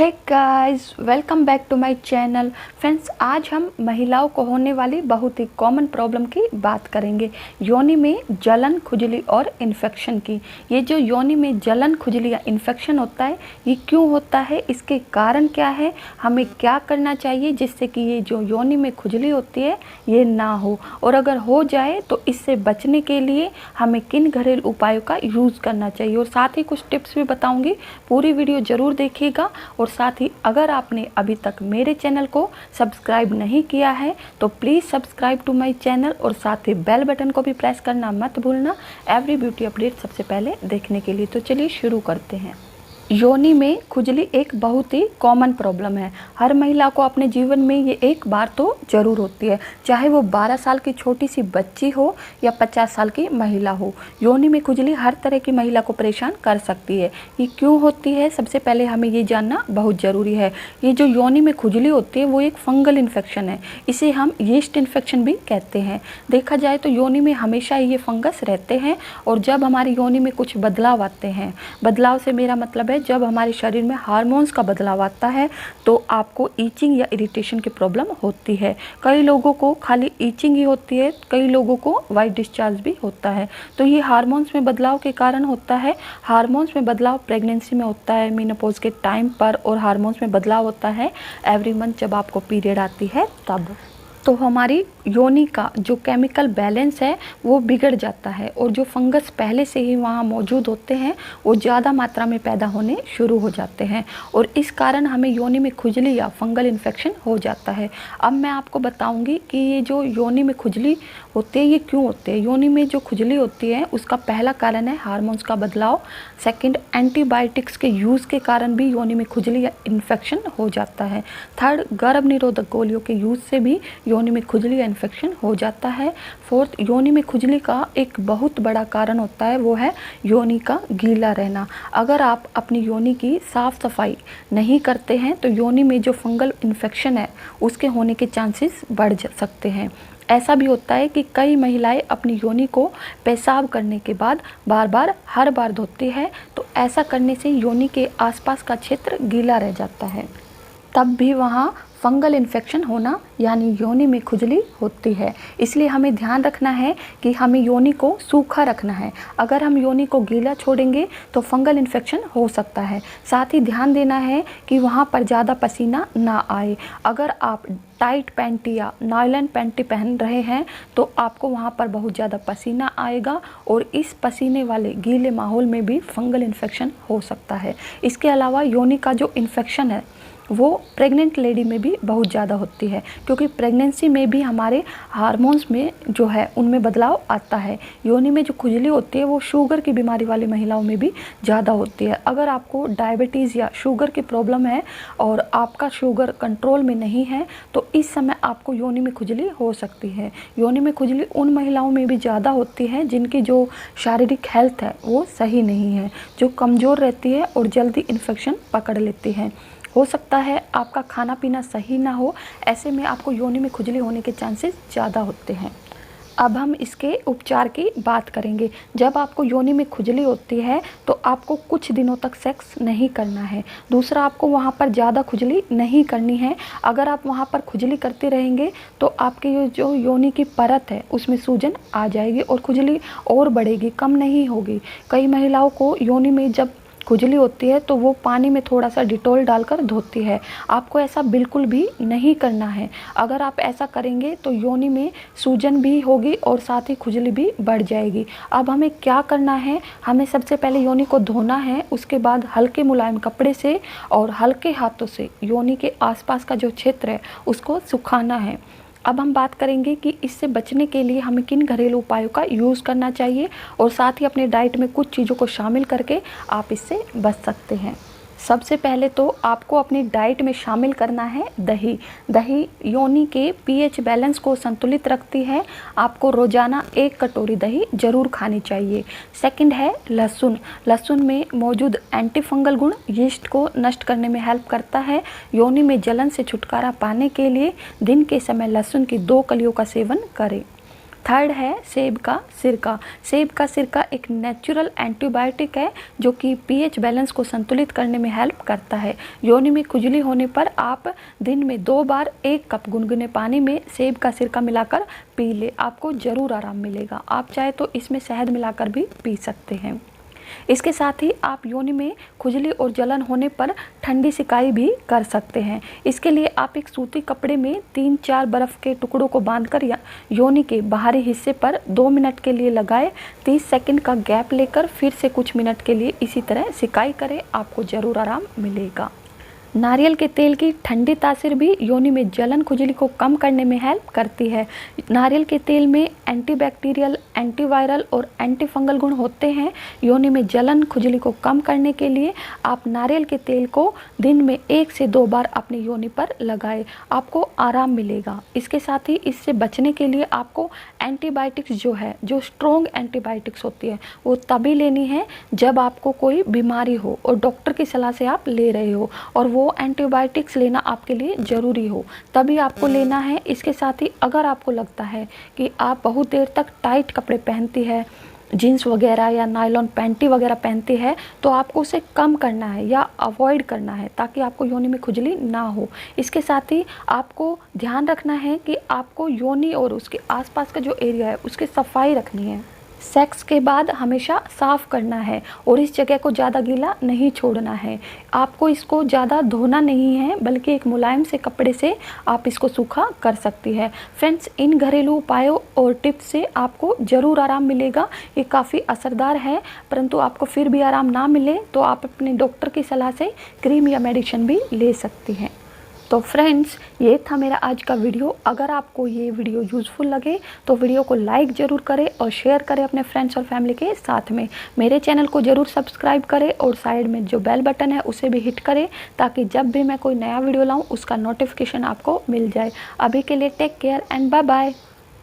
Hey guys, welcome back to my channel. Friends, आज हम महिलाओं को होने वाली बहुत ही कॉमन प्रॉब्लम की बात करेंगे, योनि में जलन, खुजली और इन्फेक्शन की। ये जो योनि में जलन, खुजली या इन्फेक्शन होता है, ये क्यों होता है, इसके कारण क्या है, हमें क्या करना चाहिए जिससे कि ये जो योनि में खुजली होती है ये ना हो, और अगर हो जाए तो इससे बचने के लिए हमें किन घरेलू उपायों का यूज़ करना चाहिए। और साथ ही कुछ टिप्स भी बताऊँगी, पूरी वीडियो ज़रूर देखिएगा। और साथ ही अगर आपने अभी तक मेरे चैनल को सब्सक्राइब नहीं किया है तो please subscribe to my channel, और साथ ही बेल बटन को भी प्रेस करना मत भूलना एवरी ब्यूटी अपडेट सबसे पहले देखने के लिए। तो चलिए शुरू करते हैं। योनि में खुजली एक बहुत ही कॉमन प्रॉब्लम है। हर महिला को अपने जीवन में ये एक बार तो ज़रूर होती है, चाहे वो 12 साल की छोटी सी बच्ची हो या 50 साल की महिला हो। योनि में खुजली हर तरह की महिला को परेशान कर सकती है। ये क्यों होती है, सबसे पहले हमें ये जानना बहुत ज़रूरी है। ये जो योनि में खुजली होती है वो एक फंगल इन्फेक्शन है, इसे हम यीस्ट इन्फेक्शन भी कहते हैं। देखा जाए तो योनि में हमेशा ये फंगस रहते हैं, और जब हमारी योनि में कुछ बदलाव आते हैं, बदलाव से मेरा मतलब है जब हमारे शरीर में हार्मोन्स का बदलाव आता है तो आपको ईचिंग या इरिटेशन की प्रॉब्लम होती है। कई लोगों को खाली ईचिंग ही होती है, कई लोगों को वाइट डिस्चार्ज भी होता है। तो ये हार्मोन्स में बदलाव के कारण होता है। हार्मोन्स में बदलाव प्रेगनेंसी में होता है, मेनोपॉज के टाइम पर, और हार्मोन्स में बदलाव होता है एवरी मंथ जब आपको पीरियड आती है तब। तो हमारी योनि का जो केमिकल बैलेंस है वो बिगड़ जाता है, और जो फंगस पहले से ही वहाँ मौजूद होते हैं वो ज़्यादा मात्रा में पैदा होने शुरू हो जाते हैं, और इस कारण हमें योनि में खुजली या फंगल इन्फेक्शन हो जाता है। अब मैं आपको बताऊंगी कि ये जो योनि में खुजली होती है ये क्यों होती है। योनि में जो खुजली होती है उसका पहला कारण है हार्मोन्स का बदलाव। सेकेंड, एंटीबायोटिक्स के यूज़ के कारण भी योनि में खुजली या इन्फेक्शन हो जाता है। थर्ड, गर्भ निरोधक गोलियों के यूज़ से भी योनि में खुजली या इन्फेक्शन हो जाता है। फोर्थ, योनि में खुजली का एक बहुत बड़ा कारण होता है वो है योनि का गीला रहना। अगर आप अपनी योनि की साफ़ सफाई नहीं करते हैं तो योनि में जो फंगल इन्फेक्शन है उसके होने के चांसेस बढ़ सकते हैं। ऐसा भी होता है कि कई महिलाएं अपनी योनि को पेशाब करने के बाद हर बार धोती है, तो ऐसा करने से योनि के आसपास का क्षेत्र गीला रह जाता है, तब भी वहाँ फंगल इन्फेक्शन होना यानी योनि में खुजली होती है। इसलिए हमें ध्यान रखना है कि हमें योनि को सूखा रखना है। अगर हम योनि को गीला छोड़ेंगे तो फंगल इन्फेक्शन हो सकता है। साथ ही ध्यान देना है कि वहाँ पर ज़्यादा पसीना ना आए। अगर आप टाइट पैंटी या नायलॉन पैंटी पहन रहे हैं तो आपको वहाँ पर बहुत ज़्यादा पसीना आएगा, और इस पसीने वाले गीले माहौल में भी फंगल इन्फेक्शन हो सकता है। इसके अलावा योनि का जो इन्फेक्शन है वो प्रेग्नेंट लेडी में भी बहुत ज़्यादा होती है, क्योंकि प्रेगनेंसी में भी हमारे हार्मोन्स में जो है उनमें बदलाव आता है। योनि में जो खुजली होती है वो शुगर की बीमारी वाली महिलाओं में भी ज़्यादा होती है। अगर आपको डायबिटीज़ या शुगर की प्रॉब्लम है और आपका शुगर कंट्रोल में नहीं है तो इस समय आपको योनि में खुजली हो सकती है। योनि में खुजली उन महिलाओं में भी ज़्यादा होती है जिनकी जो शारीरिक हेल्थ है वो सही नहीं है, जो कमज़ोर रहती है और जल्दी इन्फेक्शन पकड़ लेती है। हो सकता है आपका खाना पीना सही ना हो, ऐसे में आपको योनि में खुजली होने के चांसेस ज़्यादा होते हैं। अब हम इसके उपचार की बात करेंगे। जब आपको योनि में खुजली होती है तो आपको कुछ दिनों तक सेक्स नहीं करना है। दूसरा, आपको वहाँ पर ज़्यादा खुजली नहीं करनी है। अगर आप वहाँ पर खुजली करते रहेंगे तो आपके ये जो योनि की परत है उसमें सूजन आ जाएगी और खुजली और बढ़ेगी, कम नहीं होगी। कई महिलाओं को योनि में जब खुजली होती है तो वो पानी में थोड़ा सा डिटॉल डालकर धोती है। आपको ऐसा बिल्कुल भी नहीं करना है। अगर आप ऐसा करेंगे तो योनि में सूजन भी होगी और साथ ही खुजली भी बढ़ जाएगी। अब हमें क्या करना है, हमें सबसे पहले योनि को धोना है, उसके बाद हल्के मुलायम कपड़े से और हल्के हाथों से योनि के आसपास का जो क्षेत्र है उसको सुखाना है। अब हम बात करेंगे कि इससे बचने के लिए हमें किन घरेलू उपायों का यूज़ करना चाहिए, और साथ ही अपने डाइट में कुछ चीज़ों को शामिल करके आप इससे बच सकते हैं। सबसे पहले तो आपको अपनी डाइट में शामिल करना है दही। दही योनि के पीएच बैलेंस को संतुलित रखती है। आपको रोज़ाना 1 कटोरी दही ज़रूर खानी चाहिए। सेकंड है लहसुन। लहसुन में मौजूद एंटीफंगल गुण यीस्ट को नष्ट करने में हेल्प करता है। योनि में जलन से छुटकारा पाने के लिए दिन के समय लहसुन की 2 कलियों का सेवन करें। थर्ड है सेब का सिरका। सेब का सिरका एक नेचुरल एंटीबायोटिक है जो कि पीएच बैलेंस को संतुलित करने में हेल्प करता है। योनि में खुजली होने पर आप दिन में 2 बार 1 कप गुनगुने पानी में सेब का सिरका मिलाकर पी ले, आपको ज़रूर आराम मिलेगा। आप चाहे तो इसमें शहद मिलाकर भी पी सकते हैं। इसके साथ ही आप योनि में खुजली और जलन होने पर ठंडी सिकाई भी कर सकते हैं। इसके लिए आप एक सूती कपड़े में 3-4 बर्फ़ के टुकड़ों को बांधकर या योनि के बाहरी हिस्से पर 2 मिनट के लिए लगाए, 30 सेकंड का गैप लेकर फिर से कुछ मिनट के लिए इसी तरह सिकाई करें, आपको ज़रूर आराम मिलेगा। नारियल के तेल की ठंडी तासीर भी योनि में जलन खुजली को कम करने में हेल्प करती है। नारियल के तेल में एंटीबैक्टीरियल, एंटीवायरल और एंटी फंगल गुण होते हैं। योनि में जलन खुजली को कम करने के लिए आप नारियल के तेल को दिन में 1 से 2 बार अपनी योनि पर लगाएं, आपको आराम मिलेगा। इसके साथ ही इससे बचने के लिए आपको एंटीबायोटिक्स जो स्ट्रॉन्ग एंटीबायोटिक्स होती है वो तभी लेनी है जब आपको कोई बीमारी हो और डॉक्टर की सलाह से आप ले रहे हो और वो एंटीबायोटिक्स लेना आपके लिए ज़रूरी हो, तभी आपको लेना है। इसके साथ ही अगर आपको लगता है कि आप बहुत देर तक टाइट कपड़े पहनती है, जीन्स वगैरह या नायलॉन पैंटी वगैरह पहनती है, तो आपको उसे कम करना है या अवॉइड करना है ताकि आपको योनि में खुजली ना हो। इसके साथ ही आपको ध्यान रखना है कि आपको योनि और उसके आसपास का जो एरिया है उसकी सफाई रखनी है। सेक्स के बाद हमेशा साफ़ करना है और इस जगह को ज़्यादा गीला नहीं छोड़ना है। आपको इसको ज़्यादा धोना नहीं है बल्कि एक मुलायम से कपड़े से आप इसको सूखा कर सकती है। फ्रेंड्स, इन घरेलू उपायों और टिप्स से आपको ज़रूर आराम मिलेगा। ये काफ़ी असरदार है, परंतु आपको फिर भी आराम ना मिले तो आप अपने डॉक्टर की सलाह से क्रीम या मेडिसिन भी ले सकती हैं। तो फ्रेंड्स, ये था मेरा आज का वीडियो। अगर आपको ये वीडियो यूज़फुल लगे तो वीडियो को लाइक ज़रूर करें और शेयर करें अपने फ्रेंड्स और फैमिली के साथ में। मेरे चैनल को ज़रूर सब्सक्राइब करें और साइड में जो बेल बटन है उसे भी हिट करें ताकि जब भी मैं कोई नया वीडियो लाऊं उसका नोटिफिकेशन आपको मिल जाए। अभी के लिए take care and bye bye.